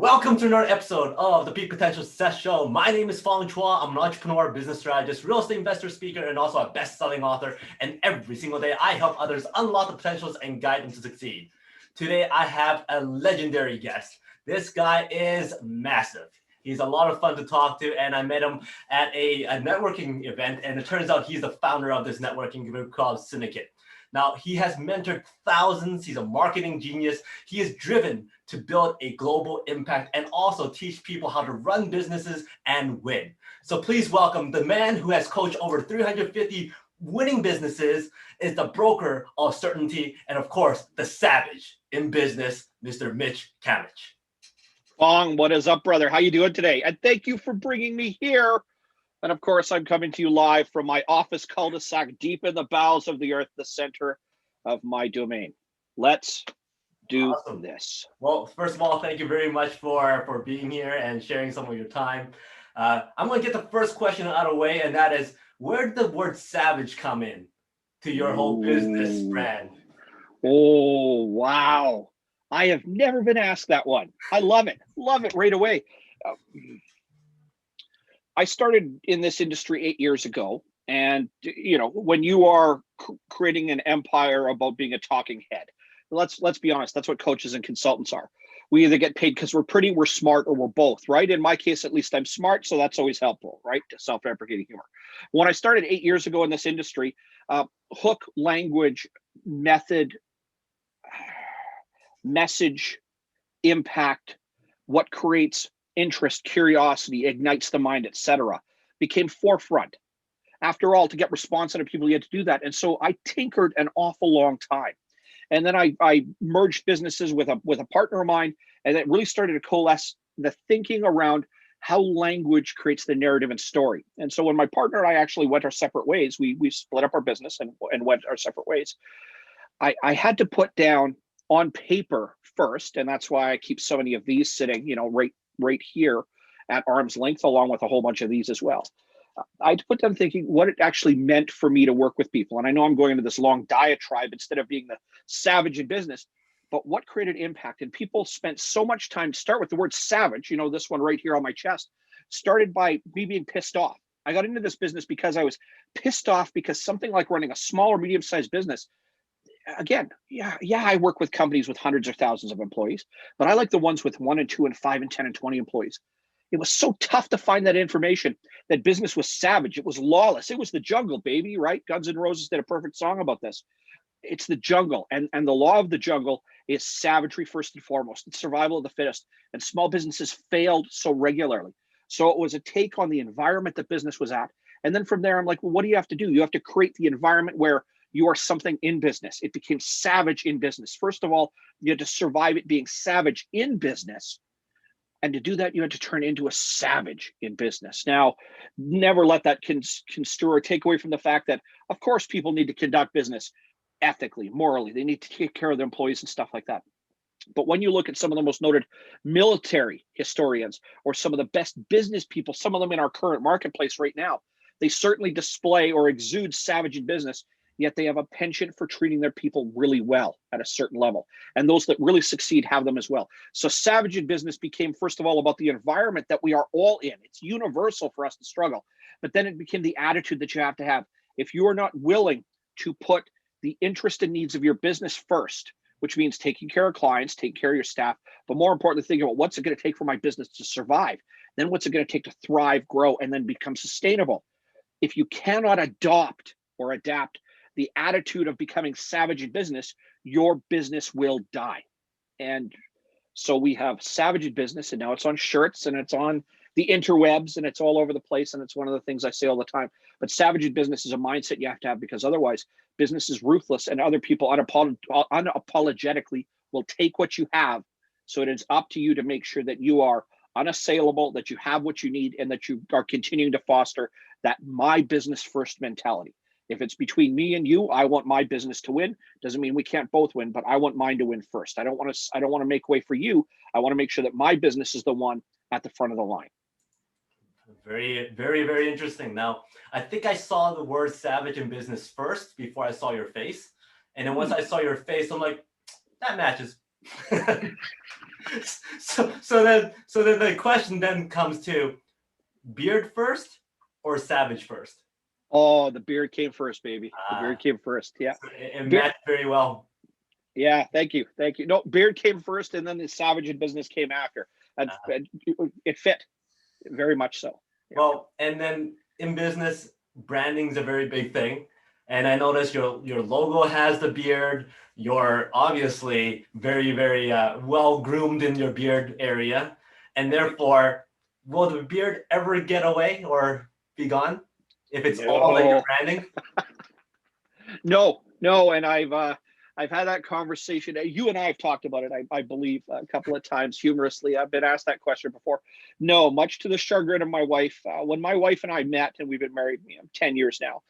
Welcome to another episode of the Peak Potential Success Show. My name is Fong. I'm an entrepreneur, business strategist, real estate investor, speaker, and also a best-selling author. And every single day, I help others unlock the potentials and guide them to succeed. Today, I have a legendary guest. This guy is massive. He's a lot of fun to talk to, and I met him at a networking event, and it turns out he's the founder of this networking group called Syndicate. Now, he has mentored thousands. He's a marketing genius. He is driven to build a global impact and also teach people how to run businesses and win. So please welcome the man who has coached over 350 winning businesses, is the broker of certainty, and of course, the savage in business, Mr. Mitch Cammidge. Fong, what is up, brother? How you doing today? And thank you for bringing me here. And of course, I'm coming to you live from my office cul-de-sac deep in the bowels of the earth, the center of my domain. Let's do this. Well, first of all, thank you very much for being here and sharing some of your time. I'm going to get the first question out of the way, and that is, where did the word savage come in to your whole business brand? Oh, wow. I have never been asked that one. I love it. Love it right away. I started in this industry 8 years ago. And, you know, when you are creating an empire about being a talking head, let's be honest, that's what coaches and consultants are. We either get paid because we're pretty, we're smart, or we're both, right? In my case, at least I'm smart, so that's always helpful, right? Self-deprecating humor. When I started 8 years ago in this industry, hook, language, method, message, impact, what creates interest, curiosity, ignites the mind, etc., became forefront. After all, to get response out of people, you had to do that. And so I tinkered an awful long time. And then I merged businesses with a partner of mine, and it really started to coalesce the thinking around how language creates the narrative and story. And so when my partner and I actually went our separate ways, we split up our business and went our separate ways. I had to put down on paper first, and that's why I keep so many of these sitting, you know, right here at arm's length, along with a whole bunch of these as well. I put down thinking what it actually meant for me to work with people. And I know I'm going into this long diatribe instead of being the savage in business, but what created impact? And people spent so much time, start with the word savage, you know, this one right here on my chest, started by me being pissed off. I got into this business because I was pissed off because something like running a small or medium-sized business, again, yeah, I work with companies with hundreds or thousands of employees, but I like the ones with 1 and 2 and 5 and 10 and 20 employees. It was so tough to find that information. That business was savage. It was lawless. It was the jungle, baby, right? Guns N' Roses did a perfect song about this. It's the jungle, and the law of the jungle is savagery first and foremost. It's survival of the fittest, and small businesses failed so regularly. So it was a take on the environment that business was at. And then from there, I'm like, well, what do you have to do? You have to create the environment where you are something in business. It became savage in business. First of all, you had to survive it being savage in business. And to do that, you had to turn into a savage in business. Now, never let that construe or take away from the fact that, of course, people need to conduct business ethically, morally. They need to take care of their employees and stuff like that. But when you look at some of the most noted military historians or some of the best business people, some of them in our current marketplace right now, they certainly display or exude savage in business, yet they have a penchant for treating their people really well at a certain level. And those that really succeed have them as well. So savage in business became, first of all, about the environment that we are all in. It's universal for us to struggle. But then it became the attitude that you have to have. If you are not willing to put the interest and needs of your business first, which means taking care of clients, taking care of your staff, but more importantly, thinking about what's it going to take for my business to survive, then what's it going to take to thrive, grow, and then become sustainable. If you cannot adopt or adapt the attitude of becoming savage in business, your business will die. And so we have savage in business, and now it's on shirts and it's on the interwebs and it's all over the place. And it's one of the things I say all the time. But savage in business is a mindset you have to have, because otherwise business is ruthless and other people unapologetically will take what you have. So it is up to you to make sure that you are unassailable, that you have what you need, and that you are continuing to foster that my business first mentality. If it's between me and you, I want my business to win. Doesn't mean we can't both win, but I want mine to win first. I don't want to make way for you. I want to make sure that my business is the one at the front of the line. Very, very, very interesting. Now, I think I saw the word savage in business first before I saw your face. And then once I saw your face, I'm like, that matches. So then the question then comes to beard first or savage first? Oh, the beard came first, baby. The beard came first. Yeah. So it Beard, matched very well. yeah, thank you. Thank you. No, beard came first and then the savage in business came after. And Uh, it fit very much so. Yeah. well, and then in business, branding is a very big thing. And I noticed your logo has the beard. You're obviously very, very well groomed in your beard area. And therefore, will the beard ever get away or be gone if it's all that you're No, branding? no. And I've had that conversation. You and I have talked about it, I believe, a couple of times humorously. I've been asked that question before. No, much to the chagrin of my wife. When my wife and I met, and we've been married 10 years now,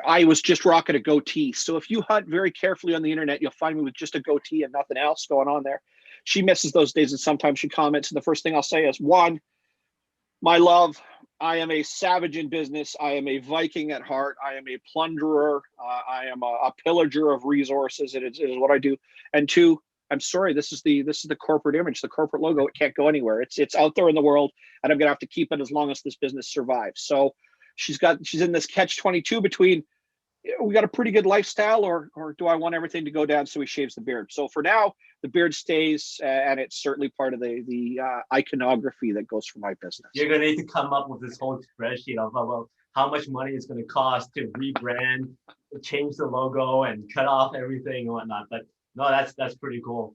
I was just rocking a goatee. So if you hunt very carefully on the internet, you'll find me with just a goatee and nothing else going on there. She misses those days, and sometimes she comments, and the first thing I'll say is, one, my love, I am a savage in business. I am a Viking at heart. I am a plunderer. I am a pillager of resources. It is what I do. And two, I'm sorry, this is the corporate image, the corporate logo. It can't go anywhere. It's out there in the world, and I'm gonna have to keep it as long as this business survives. So she's in this catch-22 between, we got a pretty good lifestyle, or do I want everything to go down? So he shaves the beard. So for now, the beard stays, and it's certainly part of the iconography that goes for my business. You're gonna need to come up with this whole spreadsheet of well, how much money it's gonna cost to rebrand, change the logo, and cut off everything and whatnot. But no, that's pretty cool.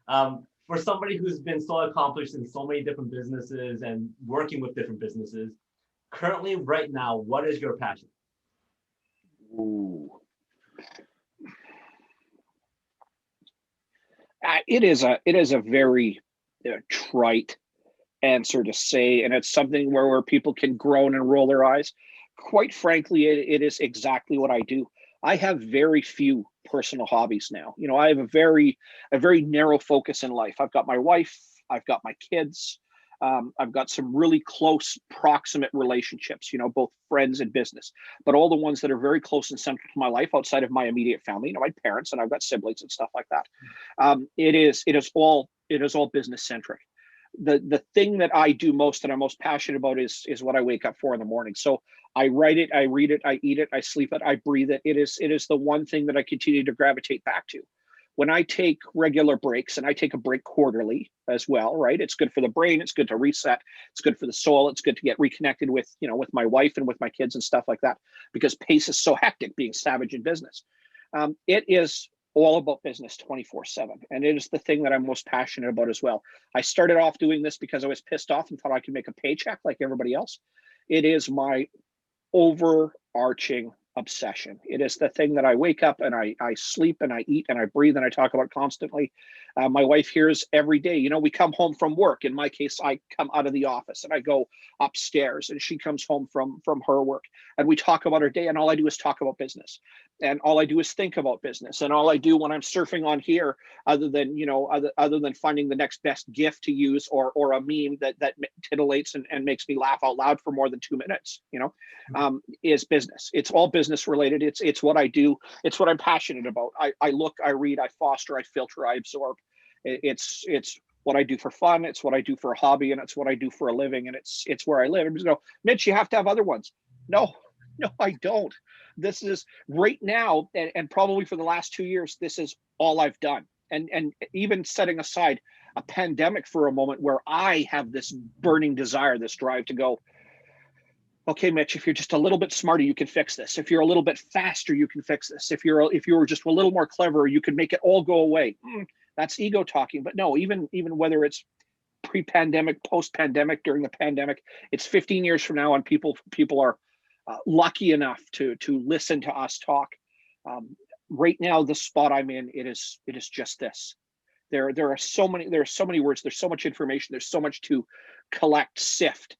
For somebody who's been so accomplished in so many different businesses and working with different businesses, currently, right now, what is your passion? Ooh. It is a very trite answer to say, and it's something where people can groan and roll their eyes. Quite frankly, it is exactly what I do. I have very few personal hobbies now. I have a very narrow focus in life. I've got my wife, I've got my kids, I've got some really close, proximate relationships, both friends and business, but all the ones that are very close and central to my life outside of my immediate family, my parents, and I've got siblings and stuff like that. It is all business centric. The thing that I do most and I'm most passionate about is what I wake up for in the morning. So I write it, I read it, I eat it, I sleep it, I breathe it. It is the one thing that I continue to gravitate back to. When I take regular breaks, and I take a break quarterly as well, right? It's good for the brain. It's good to reset. It's good for the soul. It's good to get reconnected with, with my wife and with my kids and stuff like that, because pace is so hectic being savage in business. It is all about business 24/7. And it is the thing that I'm most passionate about as well. I started off doing this because I was pissed off and thought I could make a paycheck like everybody else. It is my overarching obsession. It is the thing that I wake up and I sleep and I eat and I breathe and I talk about constantly. My wife hears every day, we come home from work. In my case, I come out of the office and I go upstairs, and she comes home from her work, and we talk about her day, and all I do is talk about business, and all I do is think about business, and all I do when I'm surfing on here, other than finding the next best gift to use or a meme that titillates and makes me laugh out loud for more than 2 minutes, is business. It's all business related. It's what I do. It's what I'm passionate about. I look, I read, I foster, I filter, I absorb. It's what I do for fun. It's what I do for a hobby, and it's what I do for a living, and it's where I live. And just go, Mitch, you have to have other ones. No, I don't. This is right now, and probably for the last 2 years, this is all I've done. And even setting aside a pandemic for a moment, where I have this burning desire, this drive to go, okay, Mitch, if you're just a little bit smarter, you can fix this. If you're a little bit faster, you can fix this. If you were just a little more clever, you can make it all go away. That's ego talking. But no, even whether it's pre-pandemic, post-pandemic, during the pandemic, it's 15 years from now, and people are lucky enough to listen to us talk. Right now, the spot I'm in, it is just this. There are so many words. There's so much information. There's so much to collect, sift.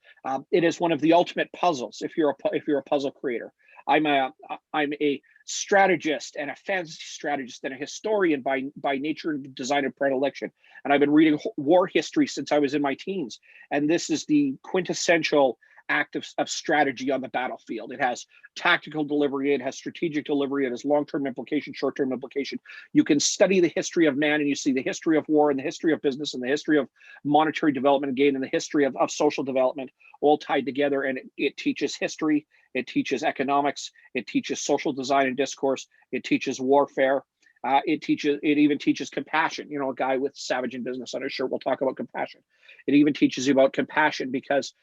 It is one of the ultimate puzzles. If you're a puzzle creator, I'm a strategist and a fantasy strategist and a historian by nature and design and predilection. And I've been reading war history since I was in my teens. And this is the quintessential act of strategy on the battlefield. It has tactical delivery, it has strategic delivery, it has long-term implication, short-term implication. You can study the history of man and you see the history of war and the history of business and the history of monetary development and gain and the history of social development all tied together. And it teaches history, it teaches economics, it teaches social design and discourse, it teaches warfare. It even teaches compassion. You know, a guy with Savage in Business on his shirt will talk about compassion. It even teaches you about compassion because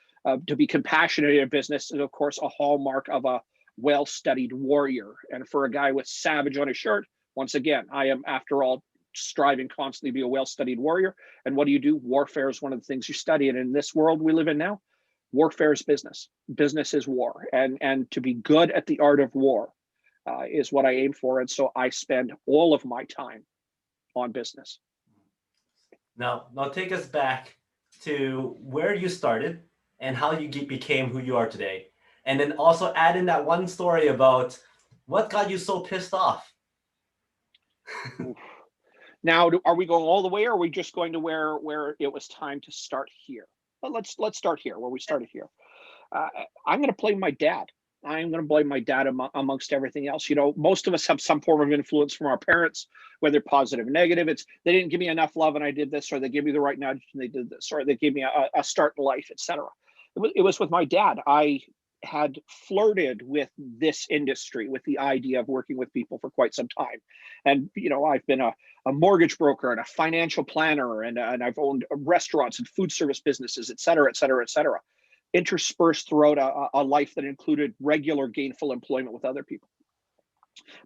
to be compassionate in business is, of course, a hallmark of a well-studied warrior. And for a guy with Savage on his shirt, once again, I am, after all, striving constantly to be a well-studied warrior. And what do? Warfare is one of the things you study. And in this world we live in now, warfare is business. Business is war. And to be good at the art of war is what I aim for. And so I spend all of my time on business. Now take us back to where you started and how you became who you are today. And then also add in that one story about what got you so pissed off. Now, are we going all the way, or are we just going to where it was time to start here? Well, let's start here, where we started here. I'm going to blame my dad. I'm going to blame my dad amongst everything else. You know, most of us have some form of influence from our parents, whether positive or negative. It's they didn't give me enough love and I did this, or they gave me the right nudge and they did this, or they gave me a start in life, etc. It was with my dad. I had flirted with this industry, with the idea of working with people for quite some time. And, you know, I've been a mortgage broker and a financial planner, and I've owned restaurants and food service businesses, et cetera, et cetera, et cetera, interspersed throughout a life that included regular gainful employment with other people.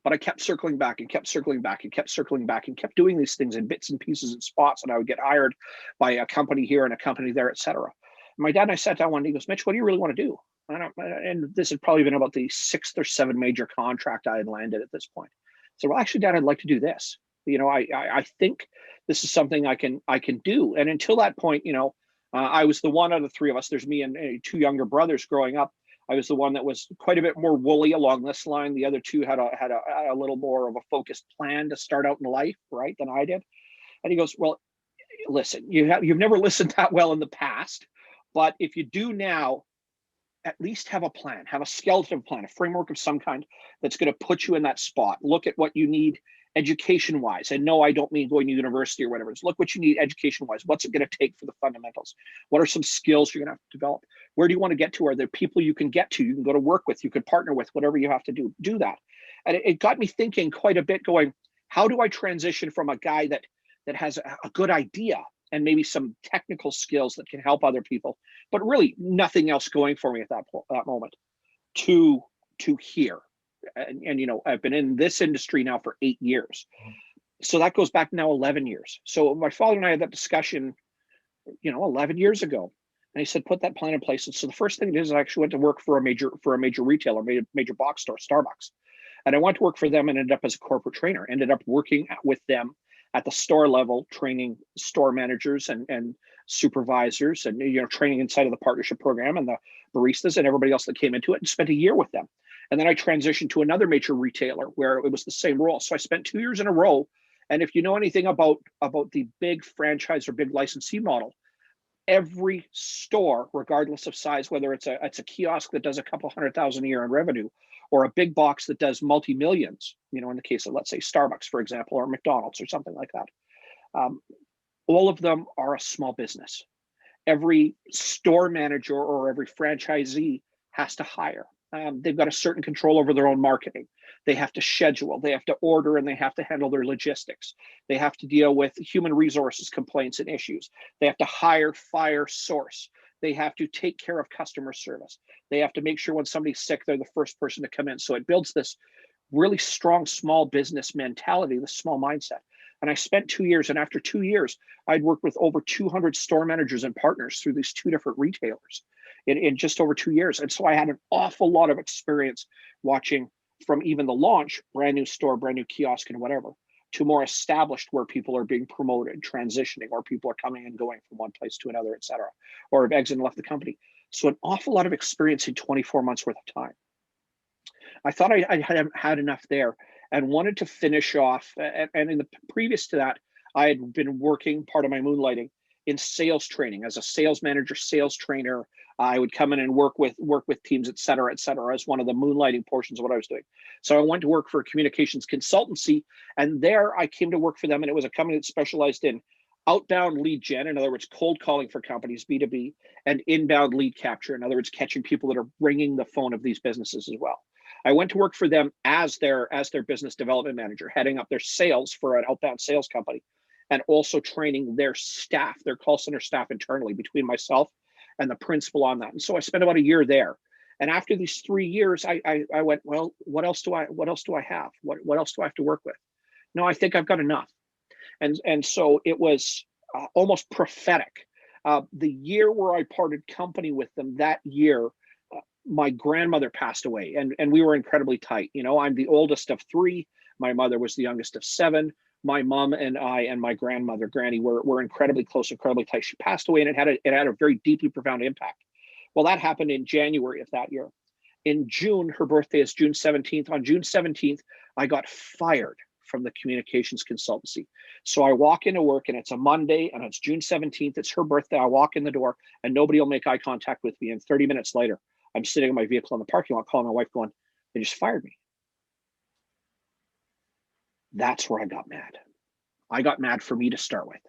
But I kept circling back and kept circling back and kept circling back and kept doing these things in bits and pieces and spots. And I would get hired by a company here and a company there, et cetera. My dad and I sat down one day. He goes, "Mitch, what do you really want to do?" And this had probably been about the 6th or 7th major contract I had landed at this point. So, well, actually, Dad, I'd like to do this. You know, I think this is something I can do. And until that point, you know, I was the one out of the three of us. There's me and 2 younger brothers growing up. I was the one that was quite a bit more woolly along this line. The other 2 had a little more of a focused plan to start out in life, right, than I did. And he goes, "Well, listen, you've never listened that well in the past, but if you do now, at least have a plan, have a skeleton plan, a framework of some kind that's going to put you in that spot. Look at what you need education-wise. And no, I don't mean going to university or whatever. It's look what you need education-wise. What's it going to take for the fundamentals? What are some skills you're going to have to develop? Where do you want to get to? Are there people you can get to? You can go to work with, you can partner with, whatever you have to do that." And it got me thinking quite a bit, going, how do I transition from a guy that has a good idea and maybe some technical skills that can help other people, but really nothing else going for me at that moment, to here. And you know, I've been in this industry now for 8 years. So that goes back now 11 years. So my father and I had that discussion, you know, 11 years ago. And he said, put that plan in place. And so the first thing is I actually went to work for a major retailer, major box store, Starbucks. And I went to work for them and ended up as a corporate trainer, ended up working with them at the store level, training store managers and supervisors, and, you know, training inside of the partnership program and the baristas and everybody else that came into it, and spent a year with them. And then I transitioned to another major retailer where it was the same role. So I spent 2 years in a row. And if you know anything about the big franchise or big licensee model, every store, regardless of size, whether it's a kiosk that does a couple $100,000 a year in revenue, or a big box that does multi-millions, you know, in the case of, let's say, Starbucks, for example, or McDonald's or something like that, all of them are a small business. Every store manager or every franchisee has to hire. They've got a certain control over their own marketing. They have to schedule, they have to order, and they have to handle their logistics. They have to deal with human resources complaints and issues. They have to hire, fire, source. They have to take care of customer service. They have to make sure when somebody's sick, they're the first person to come in. So it builds this really strong small business mentality, the small mindset. And I spent 2 years, and after 2 years, I'd worked with over 200 store managers and partners through these 2 different retailers in just over 2 years. And so I had an awful lot of experience watching from even the launch, brand new store, brand new kiosk and whatever, to more established where people are being promoted, transitioning, or people are coming and going from one place to another, et cetera, or have exited and left the company. So an awful lot of experience in 24 months worth of time. I thought I had enough there and wanted to finish off. And in the previous to that, I had been working part of my moonlighting in sales training as a sales manager, sales trainer, I would come in and work with teams, et cetera, as one of the moonlighting portions of what I was doing. So I went to work for a communications consultancy, and there I came to work for them, and it was a company that specialized in outbound lead gen, in other words, cold calling for companies, B2B, and inbound lead capture, in other words, catching people that are ringing the phone of these businesses as well. I went to work for them as their business development manager, heading up their sales for an outbound sales company, and also training their staff, their call center staff internally, between myself and the principal on that. And so I spent about a year there. And after these 3 years, I went, well, what else do I have? What else do I have to work with? No, I think I've got enough. And so it was almost prophetic. The year where I parted company with them, that year, my grandmother passed away, and we were incredibly tight. You know, I'm the oldest of 3. My mother was the youngest of 7. My mom and I and my grandmother, Granny, were incredibly close, incredibly tight. She passed away, and it had a very deeply profound impact. Well, that happened in January of that year. In June, her birthday is June 17th. On June 17th, I got fired from the communications consultancy. So I walk into work, and it's a Monday, and it's June 17th. It's her birthday. I walk in the door, and nobody will make eye contact with me. And 30 minutes later, I'm sitting in my vehicle in the parking lot calling my wife going, they just fired me. That's where I got mad. I got mad for me to start with.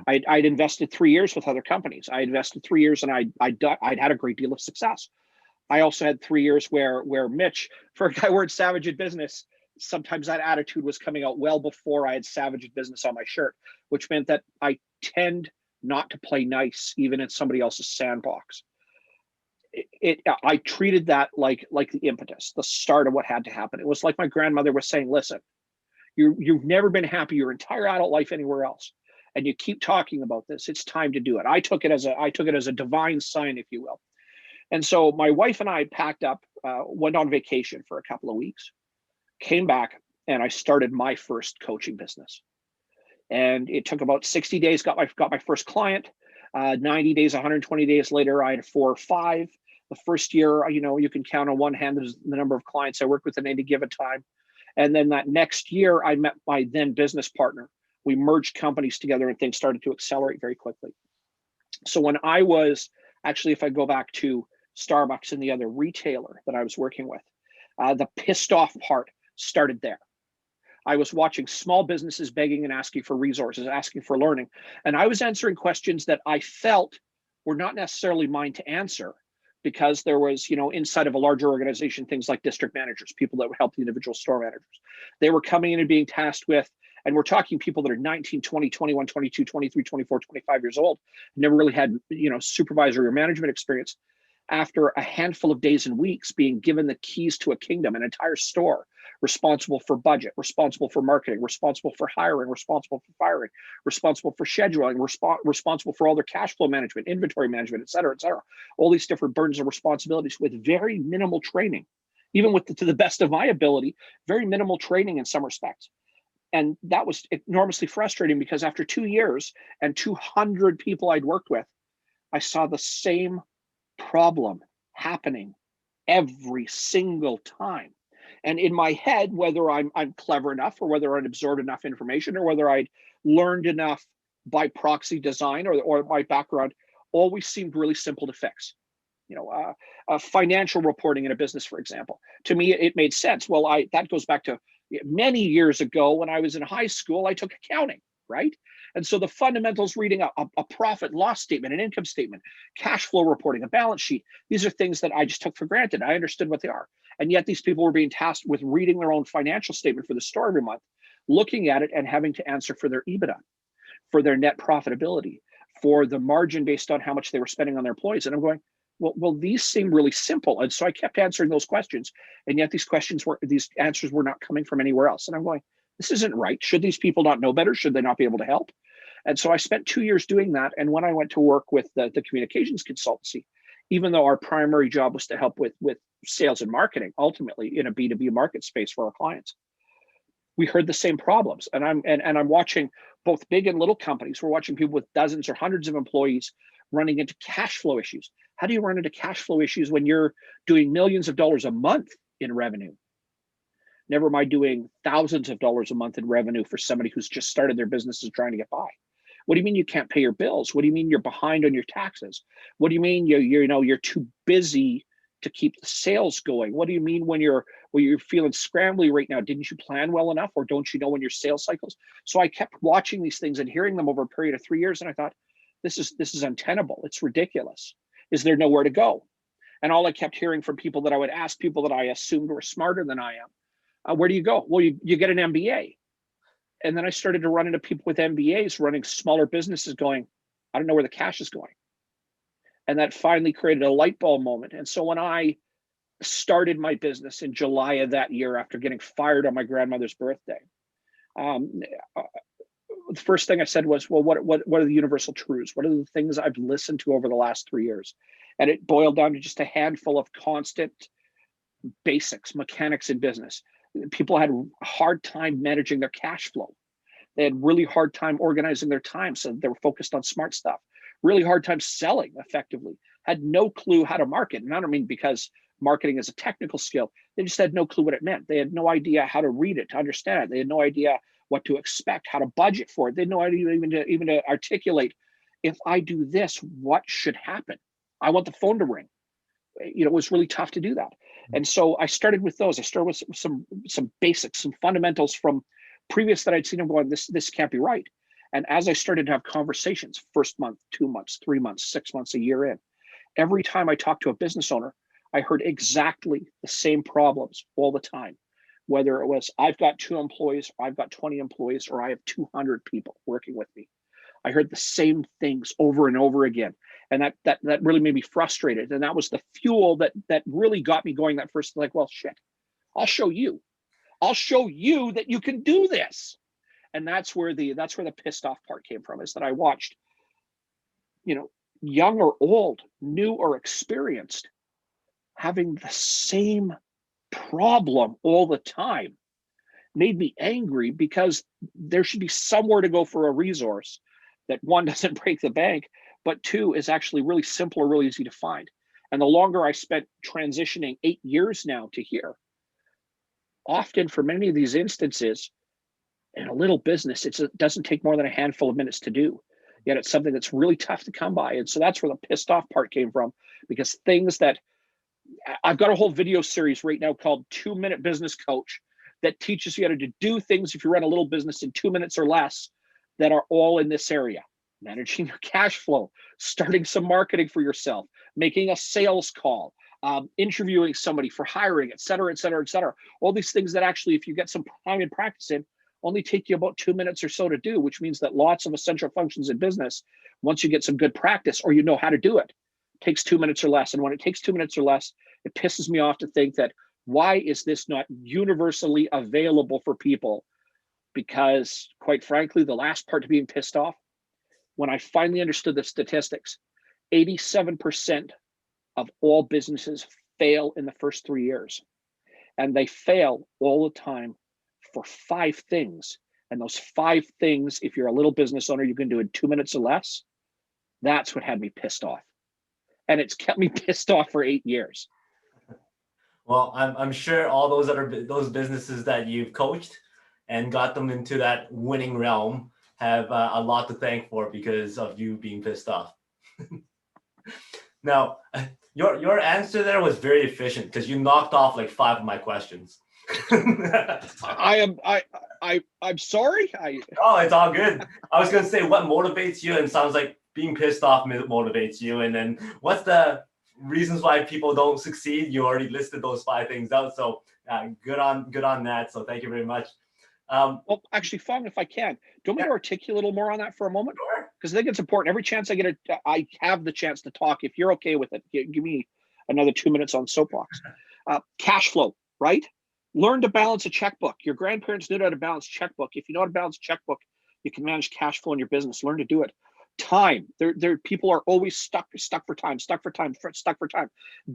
I'd invested 3 years with other companies. I invested 3 years, and I'd had a great deal of success. I also had 3 years where Mitch, for a guy who worked Savage at Business, sometimes that attitude was coming out well before I had Savage at Business on my shirt, which meant that I tend not to play nice even in somebody else's sandbox. I treated that like the impetus, the start of what had to happen. It was like my grandmother was saying, listen, you've never been happy your entire adult life anywhere else, and you keep talking about this. It's time to do it. I took it as a divine sign, if you will. And so my wife and I packed up, went on vacation for a couple of weeks, came back, and I started my first coaching business. And it took about 60 days, got my first client. 90 days, 120 days later, I had 4 or 5. The first year, you know, you can count on one hand the number of clients I worked with at any given time. And then that next year, I met my then business partner. We merged companies together, and things started to accelerate very quickly. So when I was, actually, if I go back to Starbucks and the other retailer that I was working with, the pissed off part started there. I was watching small businesses begging and asking for resources, asking for learning. And I was answering questions that I felt were not necessarily mine to answer, because there was, you know, inside of a larger organization, things like district managers, people that would help the individual store managers. They were coming in and being tasked with, and we're talking people that are 19, 20, 21, 22, 23, 24, 25 years old, never really had, you know, supervisory or management experience. After a handful of days and weeks being given the keys to a kingdom, an entire store, responsible for budget, responsible for marketing, responsible for hiring, responsible for firing, responsible for scheduling, responsible for all their cash flow management, inventory management, et cetera, all these different burdens and responsibilities with very minimal training, even to the best of my ability, very minimal training in some respects. And that was enormously frustrating, because after 2 years and 200 people I'd worked with, I saw the same problem happening every single time. And in my head, whether I'm clever enough, or whether I'd absorbed enough information, or whether I'd learned enough by proxy design or my background, always seemed really simple to fix. You know, financial reporting in a business, for example, to me, it made sense. Well, that goes back to many years ago when I was in high school. I took accounting, right? And so the fundamentals, reading a profit loss statement, an income statement, cash flow reporting, a balance sheet, these are things that I just took for granted. I understood what they are. And yet these people were being tasked with reading their own financial statement for the store every month, looking at it and having to answer for their EBITDA, for their net profitability, for the margin based on how much they were spending on their employees. And I'm going, well, these seem really simple. And so I kept answering those questions. And yet these answers were not coming from anywhere else. And I'm going, this isn't right. Should these people not know better? Should they not be able to help? And so I spent 2 years doing that. And when I went to work with the communications consultancy, even though our primary job was to help with sales and marketing, ultimately in a B2B market space for our clients, we heard the same problems. And I'm watching both big and little companies. We're watching people with dozens or hundreds of employees running into cash flow issues. How do you run into cash flow issues when you're doing millions of dollars a month in revenue? Never mind doing thousands of dollars a month in revenue for somebody who's just started their business and trying to get by. What do you mean you can't pay your bills? What do you mean you're behind on your taxes? What do you mean you're too busy to keep the sales going? What do you mean when you're feeling scrambly right now? Didn't you plan well enough, or don't you know when your sales cycles? So I kept watching these things and hearing them over a period of 3 years, and I thought, this is untenable. It's ridiculous. Is there nowhere to go? And all I kept hearing from people that I would ask, people that I assumed were smarter than I am, where do you go? Well, you get an MBA. And then I started to run into people with MBAs running smaller businesses going, I don't know where the cash is going. And that finally created a light bulb moment. And so when I started my business in July of that year after getting fired on my grandmother's birthday, the first thing I said was, well, what are the universal truths? What are the things I've listened to over the last 3 years? And it boiled down to just a handful of constant basics, mechanics in business. People had a hard time managing their cash flow. They had really hard time organizing their time, so they were focused on smart stuff. Really hard time selling effectively. Had no clue how to market. And I don't mean because marketing is a technical skill. They just had no clue what it meant. They had no idea how to read it, to understand it. They had no idea what to expect, how to budget for it. They had no idea even to articulate, if I do this, what should happen? I want the phone to ring. It was really tough to do that. And so I started with those. I started with some basics, some fundamentals from previous that I'd seen them going, this can't be right. And as I started to have conversations, first month, 2 months, 3 months, 6 months, a year in, every time I talked to a business owner, I heard exactly the same problems all the time. Whether it was, I've got 2 employees, or I've got 20 employees, or I have 200 people working with me. I heard the same things over and over again. And that really made me frustrated. And that was the fuel that really got me going that first, like, well, shit, I'll show you that you can do this. And that's where the pissed off part came from, is that I watched, young or old, new or experienced, having the same problem all the time. Made me angry, because there should be somewhere to go for a resource that, one, doesn't break the bank, but 2, is actually really simple or really easy to find. And the longer I spent transitioning 8 years now to here, often for many of these instances, in a little business, it doesn't take more than a handful of minutes to do. Yet it's something that's really tough to come by. And so that's where the pissed off part came from, because things that I've got a whole video series right now called 2-Minute Business Coach that teaches you how to do things if you run a little business in 2 minutes or less, that are all in this area. Managing your cash flow, starting some marketing for yourself, making a sales call, interviewing somebody for hiring, et cetera, et cetera, et cetera. All these things that actually, if you get some time and practice in, only take you about 2 minutes or so to do, which means that lots of essential functions in business, once you get some good practice, or you know how to do it, takes 2 minutes or less. And when it takes 2 minutes or less, it pisses me off to think that, why is this not universally available for people? Because quite frankly, the last part to being pissed off, when I finally understood the statistics, 87% of all businesses fail in the first 3 years. And they fail all the time for 5 things. And those 5 things, if you're a little business owner, you can do in 2 minutes or less. That's what had me pissed off. And it's kept me pissed off for 8 years. Well, I'm sure all those businesses that you've coached and got them into that winning realm have a lot to thank for, because of you being pissed off. Now, your answer there was very efficient, because you knocked off like 5 of my questions. I'm sorry. Oh, it's all good. I was gonna say, what motivates you, and it sounds like being pissed off motivates you. And then what's the reasons why people don't succeed? You already listed those 5 things out. So good on that. So thank you very much. Well, actually, Fong, if I can, do you want me to articulate a little more on that for a moment? Sure. Because I think it's important. Every chance I get, I have the chance to talk. If you're okay with it, give me another 2 minutes on soapbox. Cash flow, right? Learn to balance a checkbook. Your grandparents knew how to balance checkbook. If you know how to balance checkbook, you can manage cash flow in your business. Learn to do it. Time. People are always stuck for time.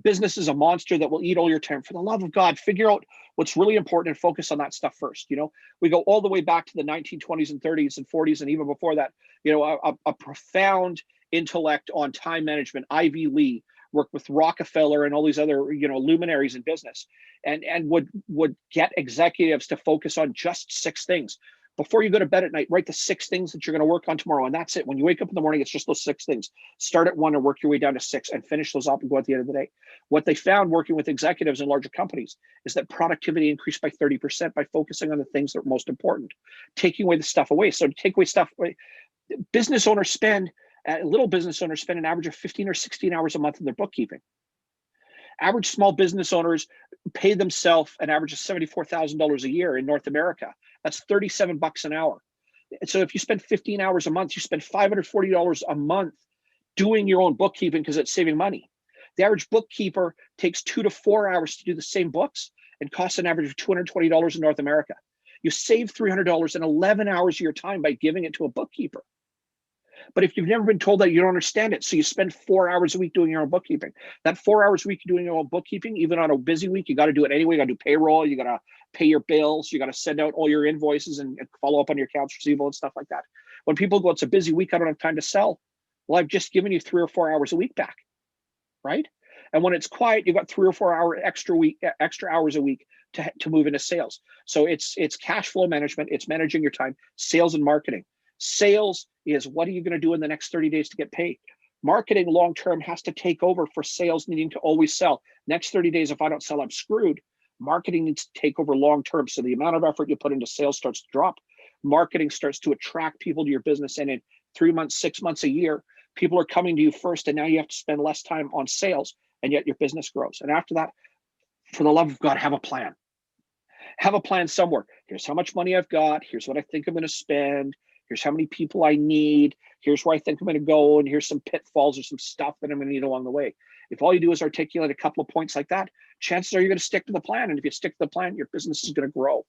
Business is a monster that will eat all your time. For the love of God, figure out what's really important and focus on that stuff first. We go all the way back to the 1920s and 30s and 40s, and even before that, a profound intellect on time management. Ivy Lee worked with Rockefeller and all these other, luminaries in business, and would get executives to focus on just 6 things. Before you go to bed at night, write the 6 things that you're going to work on tomorrow, and that's it. When you wake up in the morning, it's just those 6 things. Start at 1 and work your way down to 6 and finish those up and go at the end of the day. What they found working with executives in larger companies is that productivity increased by 30% by focusing on the things that are most important, taking away the stuff away. So to take away stuff away, business owners spend, little business owners spend an average of 15 or 16 hours a month in their bookkeeping. Average small business owners pay themselves an average of $74,000 a year in North America. That's $37 an hour. So if you spend 15 hours a month, you spend $540 a month doing your own bookkeeping because it's saving money. The average bookkeeper takes 2 to 4 hours to do the same books and costs an average of $220 in North America. You save $300 in 11 hours of your time by giving it to a bookkeeper. But if you've never been told that, you don't understand it. So you spend 4 hours a week doing your own bookkeeping. That 4 hours a week doing your own bookkeeping, even on a busy week, you got to do it anyway. You got to do payroll. You got to pay your bills. You got to send out all your invoices and follow up on your accounts receivable and stuff like that. When people go, it's a busy week, I don't have time to sell. Well, I've just given you 3 or 4 hours a week back, right? And when it's quiet, you've got 3 or 4 hour extra hours a week to move into sales. So it's cash flow management. It's managing your time, sales and marketing. Sales is what are you going to do in the next 30 days to get paid? Marketing long-term has to take over for sales needing to always sell. Next 30 days, if I don't sell, I'm screwed. Marketing needs to take over long-term. So the amount of effort you put into sales starts to drop. Marketing starts to attract people to your business. And in 3 months, 6 months, a year, people are coming to you first. And now you have to spend less time on sales, and yet your business grows. And after that, for the love of God, have a plan. Have a plan somewhere. Here's how much money I've got. Here's what I think I'm going to spend. Here's how many people I need. Here's where I think I'm going to go. And here's some pitfalls or some stuff that I'm going to need along the way. If all you do is articulate a couple of points like that, chances are you're going to stick to the plan. And if you stick to the plan, your business is going to grow.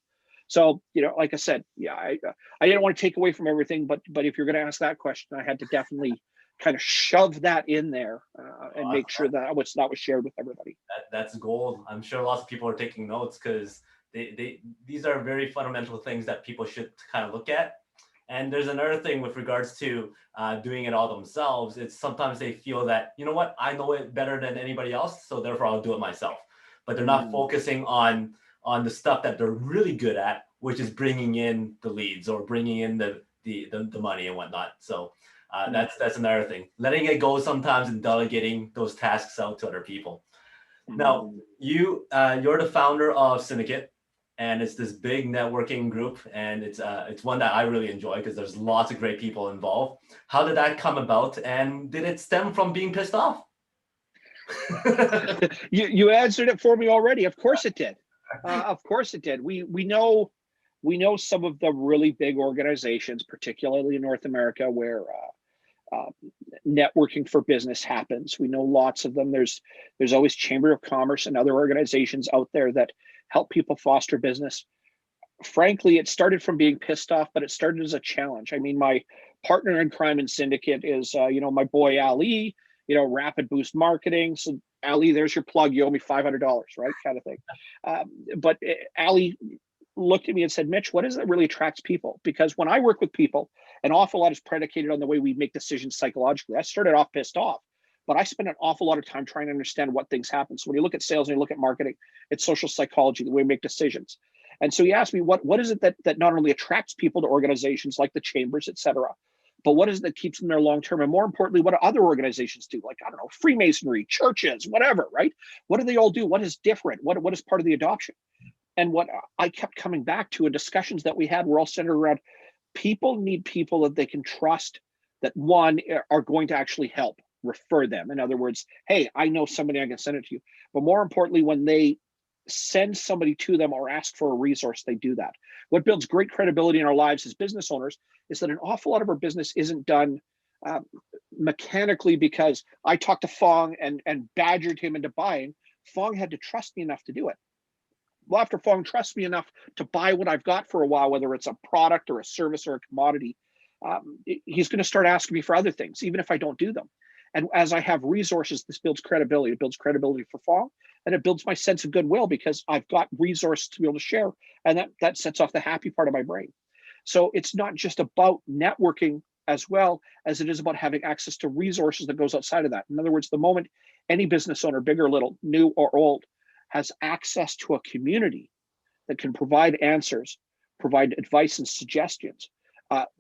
So, like I said, yeah, I didn't want to take away from everything, but if you're going to ask that question, I had to definitely kind of shove that in there and make sure that was shared with everybody. That's gold. I'm sure lots of people are taking notes because these are very fundamental things that people should kind of look at. And there's another thing with regards to doing it all themselves. It's sometimes they feel that, you know what, I know it better than anybody else, so therefore I'll do it myself. But they're not focusing on the stuff that they're really good at, which is bringing in the leads or bringing in the money and whatnot. So that's another thing. Letting it go sometimes and delegating those tasks out to other people. Now, you're the founder of Syndicate. And it's this big networking group, and it's one that I really enjoy because there's lots of great people involved. How did that come about, and did it stem from being pissed off? You answered it for me already. Of course it did. Of course it did. We know some of the really big organizations, particularly in North America, where networking for business happens. We know lots of them. There's always Chamber of Commerce and other organizations out there that help people foster business. Frankly, it started from being pissed off, but it started as a challenge. I mean, my partner in crime in Syndicate is, my boy Ali, Rapid Boost Marketing. So Ali, there's your plug. You owe me $500, right? Kind of thing. But Ali looked at me and said, Mitch, what is it that really attracts people? Because when I work with people, an awful lot is predicated on the way we make decisions psychologically. I started off pissed off, but I spend an awful lot of time trying to understand what things happen. So when you look at sales and you look at marketing, it's social psychology, the way we make decisions. And so he asked me, what is it that not only attracts people to organizations like the chambers, et cetera, but what is it that keeps them there long-term? And more importantly, what do other organizations do? Like, I don't know, Freemasonry, churches, whatever, right? What do they all do? What is different? What is part of the adoption? And what I kept coming back to in discussions that we had were all centered around people need people that they can trust, that one, are going to actually help. Refer them. In other words, hey, I know somebody, I can send it to you. But more importantly, when they send somebody to them or ask for a resource, they do that. What builds great credibility in our lives as business owners is that an awful lot of our business isn't done mechanically because I talked to Fong and badgered him into buying. Fong had to trust me enough to do it. Well, after Fong trusts me enough to buy what I've got for a while, whether it's a product or a service or a commodity, he's going to start asking me for other things, even if I don't do them. And as I have resources, this builds credibility. It builds credibility for Fong, and it builds my sense of goodwill because I've got resources to be able to share, and that sets off the happy part of my brain. So it's not just about networking as well as it is about having access to resources that goes outside of that. In other words, the moment any business owner, big or little, new or old, has access to a community that can provide answers, provide advice and suggestions,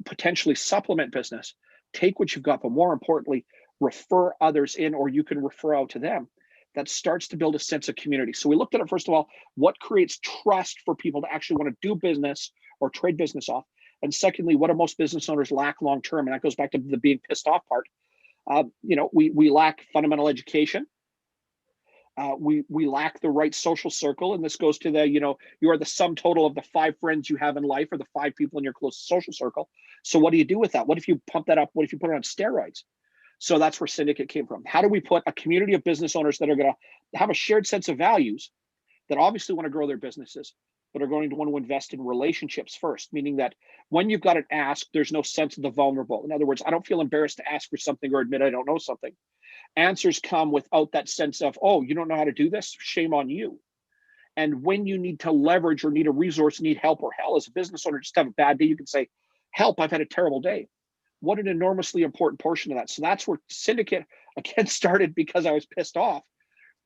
potentially supplement business, take what you've got, but more importantly, refer others in, or you can refer out to them. That starts to build a sense of community. So we looked at it, first of all, what creates trust for people to actually want to do business or trade business off? And secondly, what do most business owners lack long-term? And that goes back to the being pissed off part. We lack fundamental education. We lack the right social circle. And this goes to you are the sum total of the 5 friends you have in life, or the 5 people in your close social circle. So what do you do with that? What if you pump that up? What if you put it on steroids? So that's where Syndicate came from. How do we put a community of business owners that are going to have a shared sense of values, that obviously want to grow their businesses, but are going to want to invest in relationships first, meaning that when you've got an ask, there's no sense of the vulnerable. In other words, I don't feel embarrassed to ask for something or admit I don't know something. Answers come without that sense of, oh, you don't know how to do this? Shame on you. And when you need to leverage or need a resource, need help, or hell, as a business owner, just have a bad day, you can say, help, I've had a terrible day. What an enormously important portion of that. So that's where Syndicate, again, started because I was pissed off,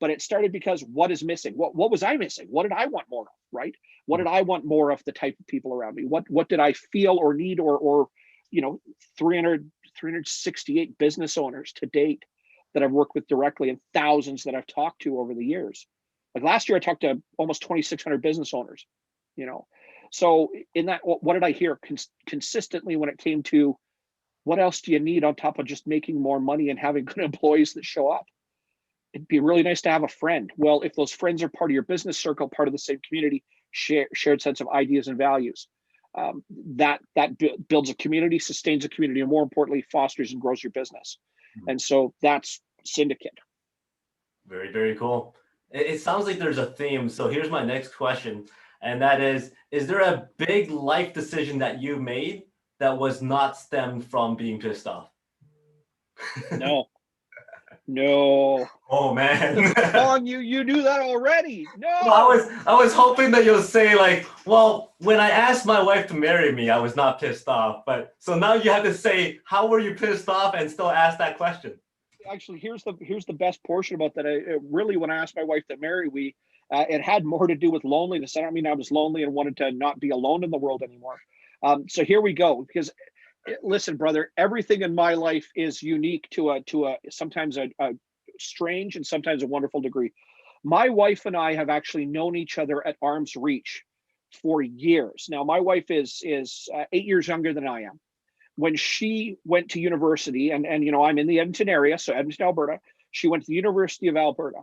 but it started because what is missing? What was I missing? What did I want more of, right? What did I want more of the type of people around me? What did I feel or need, or 368 business owners to date that I've worked with directly, and thousands that I've talked to over the years. Like last year, I talked to almost 2,600 business owners, So in that, what did I hear consistently when it came to what else do you need on top of just making more money and having good employees that show up? It'd be really nice to have a friend. Well, if those friends are part of your business circle, part of the same community, shared sense of ideas and values, that builds a community, sustains a community, and more importantly, fosters and grows your business. And so that's Syndicate. Very, very cool. It sounds like there's a theme. So here's my next question. And that is there a big life decision that you made that was not stemmed from being pissed off? No. Oh man. Fong, you knew that already. No. I was hoping that you'll say like, well, when I asked my wife to marry me, I was not pissed off. But so now you have to say, how were you pissed off, and still ask that question? Actually, here's the best portion about that. Really, when I asked my wife to marry, it had more to do with loneliness. I don't mean I was lonely and wanted to not be alone in the world anymore. So here we go. Because listen, brother, everything in my life is unique to a sometimes a strange and sometimes a wonderful degree. My wife and I have actually known each other at arm's reach for years. Now, my wife is 8 years younger than I am. When she went to university, and I'm in the Edmonton area, so Edmonton, Alberta, she went to the University of Alberta.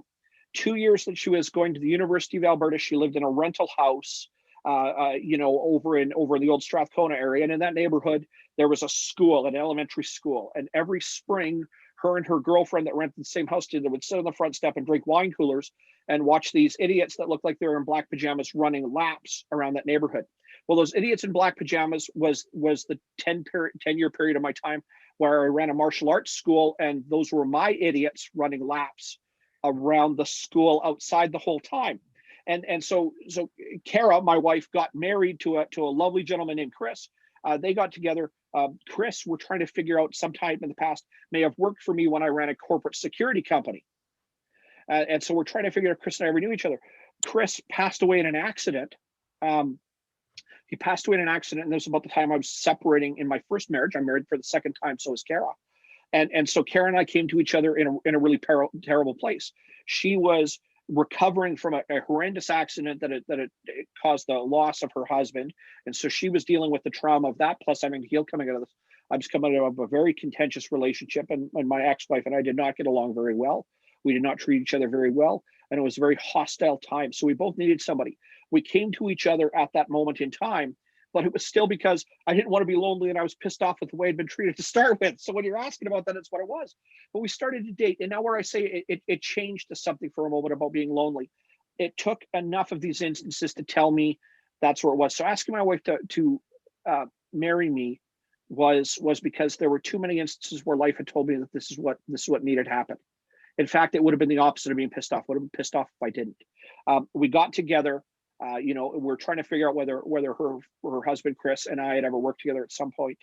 2 years that she was going to the University of Alberta, she lived in a rental house, over in the old Strathcona area. And in that neighborhood, there was a school, an elementary school. And every spring, her and her girlfriend that rented the same house together would sit on the front step and drink wine coolers and watch these idiots that looked like they were in black pajamas running laps around that neighborhood. Well, those idiots in black pajamas was the 10-year period of my time where I ran a martial arts school, and those were my idiots running laps around the school outside the whole time. And so Kara, my wife, got married to a lovely gentleman named Chris. They got together. Chris, we're trying to figure out, sometime in the past, may have worked for me when I ran a corporate security company. And so we're trying to figure out if Chris and I ever knew each other. Chris passed away in an accident. He passed away in an accident, and this was about the time I was separating in my first marriage. I'm married for the second time, so is Kara. And so Kara and I came to each other in a really terrible place. She was recovering from a horrendous accident that it caused the loss of her husband. And so she was dealing with the trauma of that. Plus, coming out of this. I was coming out of a very contentious relationship, and my ex-wife and I did not get along very well. We did not treat each other very well, and it was a very hostile time. So we both needed somebody. We came to each other at that moment in time, but it was still because I didn't want to be lonely, and I was pissed off with the way I'd been treated to start with. So when you're asking about that, it's what it was. But we started to date, and now where I say it changed to something for a moment about being lonely, it took enough of these instances to tell me that's where it was. So asking my wife to marry me was because there were too many instances where life had told me that this is what needed to happen. In fact, it would have been the opposite of being pissed off. Would have been pissed off if I didn't. We got together. We're trying to figure out whether her husband Chris and I had ever worked together at some point.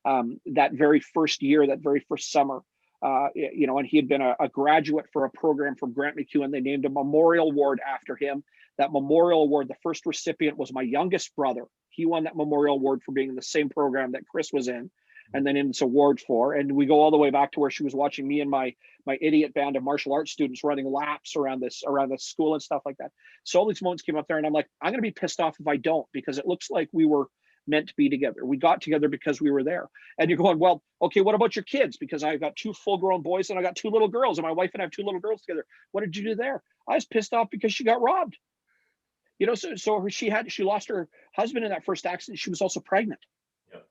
That very first year, that very first summer, and he had been a graduate for a program from Grant MacEwan. They named a memorial award after him. That memorial award, the first recipient was my youngest brother. He won that memorial award for being in the same program that Chris was in, and then in this award for. And we go all the way back to where she was watching me and my idiot band of martial arts students running laps around this school and stuff like that. So all these moments came up there, and I'm like, I'm going to be pissed off if I don't, because it looks like we were meant to be together. We got together because we were there. And you're going, well, okay, what about your kids? Because I've got 2 full-grown boys and I got 2 little girls, and my wife and I have 2 little girls together. What did you do there? I was pissed off because she got robbed. You know, so she lost her husband in that first accident. She was also pregnant. Yep.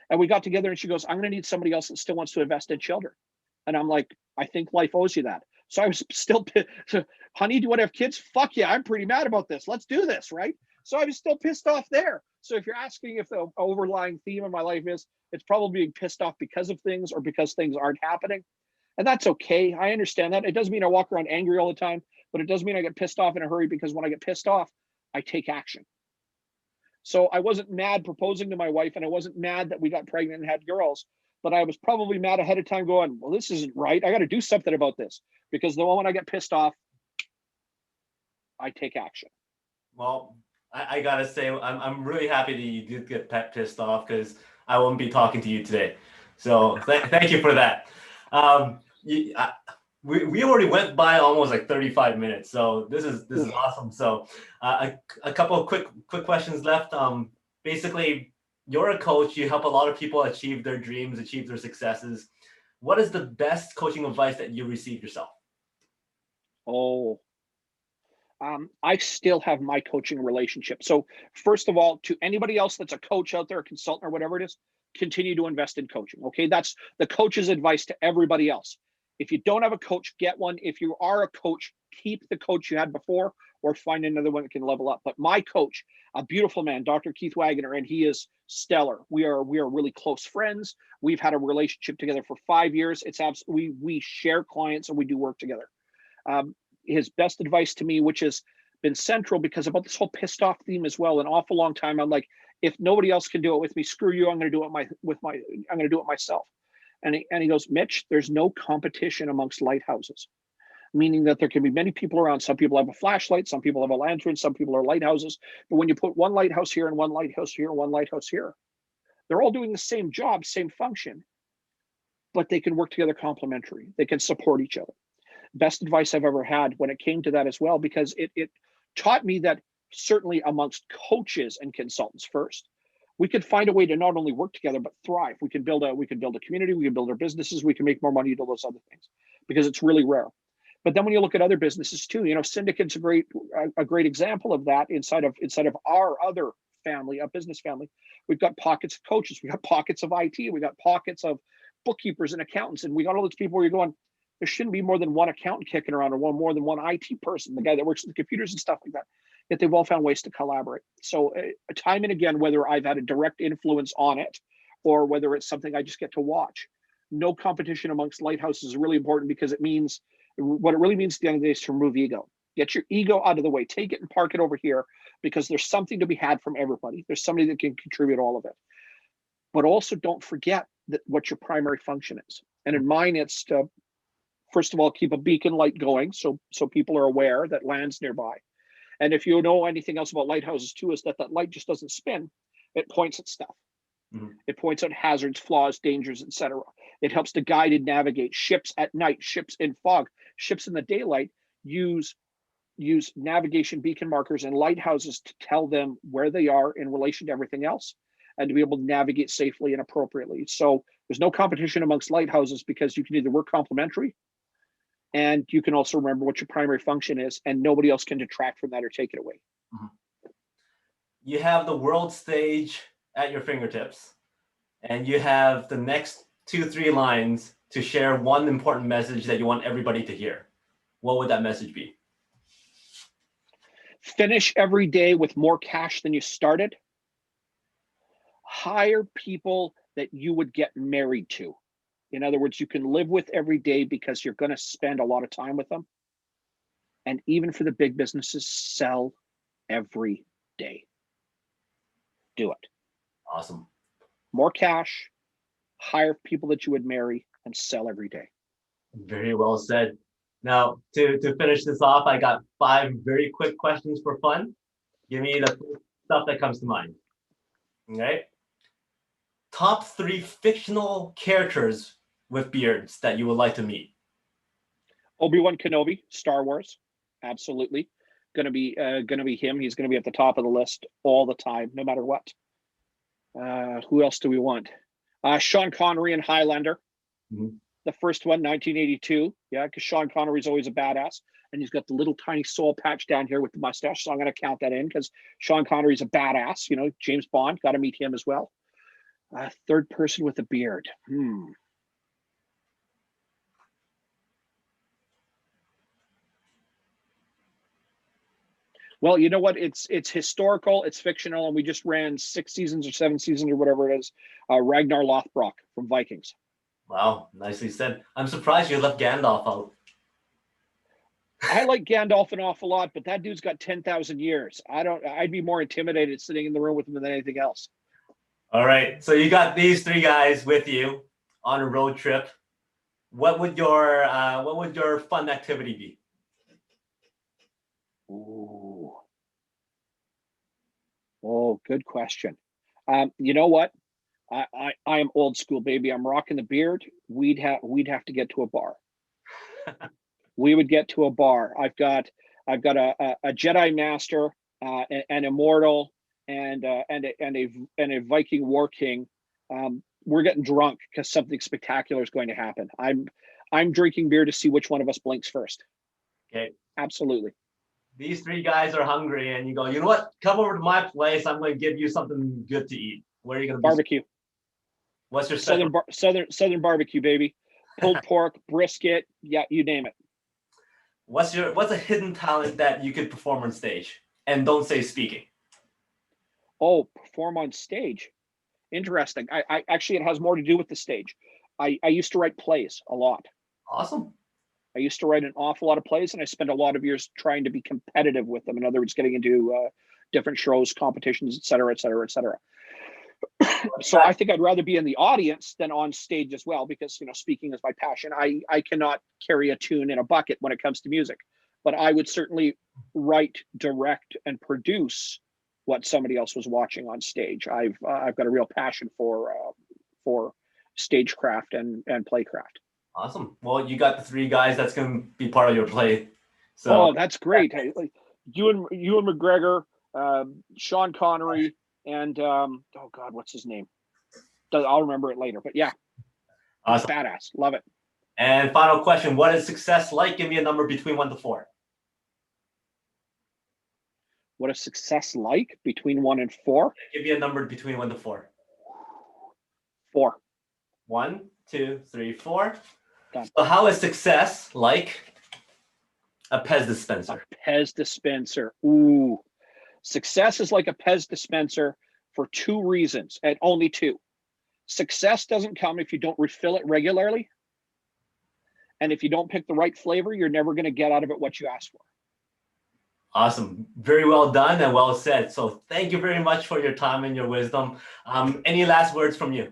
And we got together, and she goes, I'm going to need somebody else that still wants to invest in children. And I'm like, I think life owes you that. So I was still, honey, do you want to have kids? Fuck yeah, I'm pretty mad about this. Let's do this, right? So I was still pissed off there. So if you're asking if the overlying theme of my life is, it's probably being pissed off because of things or because things aren't happening. And that's okay. I understand that. It doesn't mean I walk around angry all the time, but it does mean I get pissed off in a hurry, because when I get pissed off, I take action. So I wasn't mad proposing to my wife, and I wasn't mad that we got pregnant and had girls, but I was probably mad ahead of time going, well, this isn't right. I got to do something about this, because the moment I get pissed off, I take action. Well, I gotta say, I'm really happy that you did get pissed off, because I won't be talking to you today. So thank you for that. We already went by almost like 35 minutes, so this is awesome. So a couple of quick questions left. Basically, you're a coach. You help a lot of people achieve their dreams, achieve their successes. What is the best coaching advice that you received yourself? I still have my coaching relationship. So first of all, to anybody else that's a coach out there, a consultant or whatever it is, continue to invest in coaching. Okay, that's the coach's advice to everybody else. If you don't have a coach, get one. If you are a coach, keep the coach you had before, or find another one that can level up. But my coach, a beautiful man, Dr. Keith Wagner, and he is stellar. We are really close friends. We've had a relationship together for 5 years. It's absolutely, we share clients and we do work together. His best advice to me, which has been central, because about this whole pissed off theme as well, an awful long time, I'm like, if nobody else can do it with me, screw you. I'm going to do it myself. And he goes, Mitch, there's no competition amongst lighthouses, meaning that there can be many people around. Some people have a flashlight, some people have a lantern, some people are lighthouses. But when you put one lighthouse here and one lighthouse here and one lighthouse here, they're all doing the same job, same function, but they can work together complementary. They can support each other. Best advice I've ever had when it came to that as well, because it taught me that certainly amongst coaches and consultants first, we could find a way to not only work together, but thrive. We can build a community, we can build our businesses, we can make more money, do those other things, because it's really rare. But then when you look at other businesses too, you know, Syndicate's a great example of that inside of our other family, a business family. We've got pockets of coaches, we got pockets of IT, we got pockets of bookkeepers and accountants, and we got all these people where you're going, there shouldn't be more than one accountant kicking around, or more than one IT person, the guy that works with the computers and stuff like that. Yet they've all found ways to collaborate. So time and again, whether I've had a direct influence on it or whether it's something I just get to watch, no competition amongst lighthouses is really important, because it means, what it really means at the end of the day is to remove ego. Get your ego out of the way, take it and park it over here, because there's something to be had from everybody. There's somebody that can contribute all of it. But also don't forget that what your primary function is. And in mine, it's to, first of all, keep a beacon light going so people are aware that land's nearby. And if you know anything else about lighthouses too, is that light just doesn't spin. It points at stuff. Mm-hmm. It points at hazards, flaws, dangers, etc. It helps to guide and navigate ships at night, ships in fog, ships in the daylight use navigation beacon markers and lighthouses to tell them where they are in relation to everything else, and to be able to navigate safely and appropriately. So there's no competition amongst lighthouses, because you can either work complementary, and you can also remember what your primary function is, and nobody else can detract from that or take it away. Mm-hmm. You have the world stage at your fingertips, and you have the next 2-3 lines to share one important message that you want everybody to hear. What would that message be? Finish every day with more cash than you started. Hire people that you would get married to. In other words, you can live with every day, because you're going to spend a lot of time with them. And even for the big businesses, sell every day. Do it. Awesome. More cash, hire people that you would marry, and sell every day. Very well said. Now, to finish this off, I got 5 very quick questions for fun. Give me the stuff that comes to mind. Right? Top 3 fictional characters with beards that you would like to meet. Obi-Wan Kenobi, Star Wars, absolutely. Gonna be him. He's gonna be at the top of the list all the time, no matter what. Who else do we want? Sean Connery in Highlander. Mm-hmm. The first one, 1982. Yeah, because Sean Connery's always a badass. And he's got the little tiny soul patch down here with the mustache. So I'm going to count that in because Sean Connery's a badass. You know, James Bond, got to meet him as well. Third person with a beard. Well, you know what? It's historical, it's fictional, and we just ran 6 seasons or 7 seasons or whatever it is. Ragnar Lothbrok from Vikings. Wow, nicely said. I'm surprised you left Gandalf out. I like Gandalf an awful lot, but that dude's got 10,000 years. I'd be more intimidated sitting in the room with him than anything else. All right, so you got these 3 guys with you on a road trip. What would your fun activity be? Ooh. Oh, good question. You know what? I am old school, baby. I'm rocking the beard. We'd have to get to a bar. We would get to a bar. I've got a Jedi Master, an Immortal, and a Viking War King. We're getting drunk because something spectacular is going to happen. I'm drinking beer to see which one of us blinks first. Okay. Absolutely. These 3 guys are hungry, and you go, you know what? Come over to my place. I'm going to give you something good to eat. Where are you going to barbecue? What's your southern barbecue, baby? Pulled pork, brisket, yeah, you name it. What's a hidden talent that you could perform on stage? And don't say speaking. Oh, perform on stage. Interesting. I actually, it has more to do with the stage. I used to write plays a lot. Awesome. I used to write an awful lot of plays, and I spent a lot of years trying to be competitive with them. In other words, getting into different shows, competitions, et cetera, et cetera, et cetera. So I think I'd rather be in the audience than on stage as well, because, you know, speaking is my passion. I cannot carry a tune in a bucket when it comes to music, but I would certainly write, direct, and produce what somebody else was watching on stage. I've got a real passion for stagecraft and playcraft. Awesome. Well, you got the 3 guys that's going to be part of your play. So that's great. Like Ewan McGregor, Sean Connery, and oh God, what's his name? I'll remember it later. But yeah, awesome. Badass. Love it. And final question: what is success like? Give me a number between 1 to 4. What is success like between 1 and 4? Give me a number between 1 to 4. 4. 1, 2, 3, 4. Done. So how is success like a Pez dispenser? A Pez dispenser. Ooh. Success is like a Pez dispenser for 2 reasons, and only 2. Success doesn't come if you don't refill it regularly. And if you don't pick the right flavor, you're never going to get out of it what you asked for. Awesome. Very well done and well said. So thank you very much for your time and your wisdom. Any last words from you?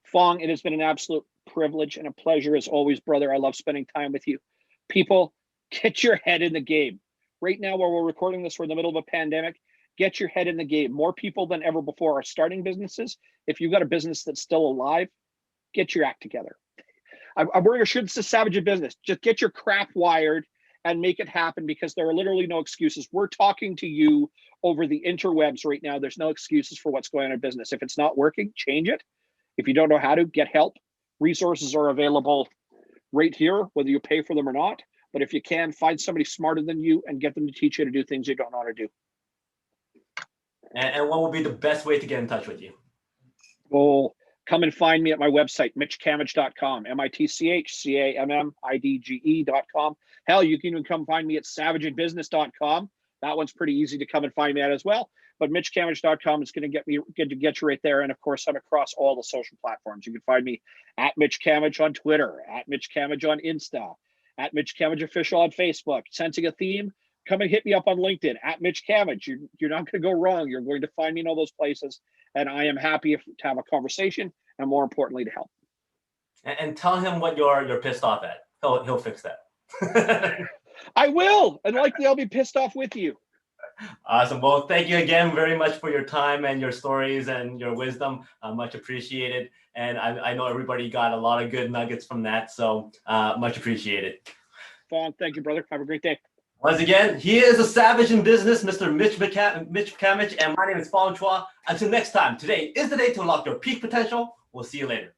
Fong, it has been an absolute privilege and a pleasure as always, brother. I love spending time with you. People, get your head in the game. Right now, while we're recording this, we're in the middle of a pandemic. Get your head in the game. More people than ever before are starting businesses. If you've got a business that's still alive, get your act together. I'm wearing a shirt that says Savage in Business. Just get your crap wired and make it happen, because there are literally no excuses. We're talking to you over the interwebs right now. There's no excuses for what's going on in business. If it's not working, change it. If you don't know how to, get help. Resources are available right here, whether you pay for them or not. But if you can, find somebody smarter than you and get them to teach you to do things you don't know how to do. And what would be the best way to get in touch with you? Well, come and find me at my website, mitchcammidge.com, mitchcammidge.com. Hell, you can even come find me at savageinbusiness.com. That one's pretty easy to come and find me at as well. But mitchcammidge.com is going to get you right there. And of course, I'm across all the social platforms. You can find me at Mitch Cammidge on Twitter, at Mitch Cammidge on Insta, at Mitch Cammidge Official on Facebook. Sensing a theme? Come and hit me up on LinkedIn at Mitch Cammidge. You're not going to go wrong. You're going to find me in all those places. And I am happy to have a conversation, and more importantly, to help. And tell him what you're pissed off at. He'll fix that. I will. And likely I'll be pissed off with you. Awesome. Well, thank you again very much for your time and your stories and your wisdom. Much appreciated. And I know everybody got a lot of good nuggets from that. So much appreciated. Fong, thank you, brother. Have a great day. Once again, he is a savage in business, Mr. Mitch Cammidge, and my name is Fong Chua. Until next time, today is the day to unlock your peak potential. We'll see you later.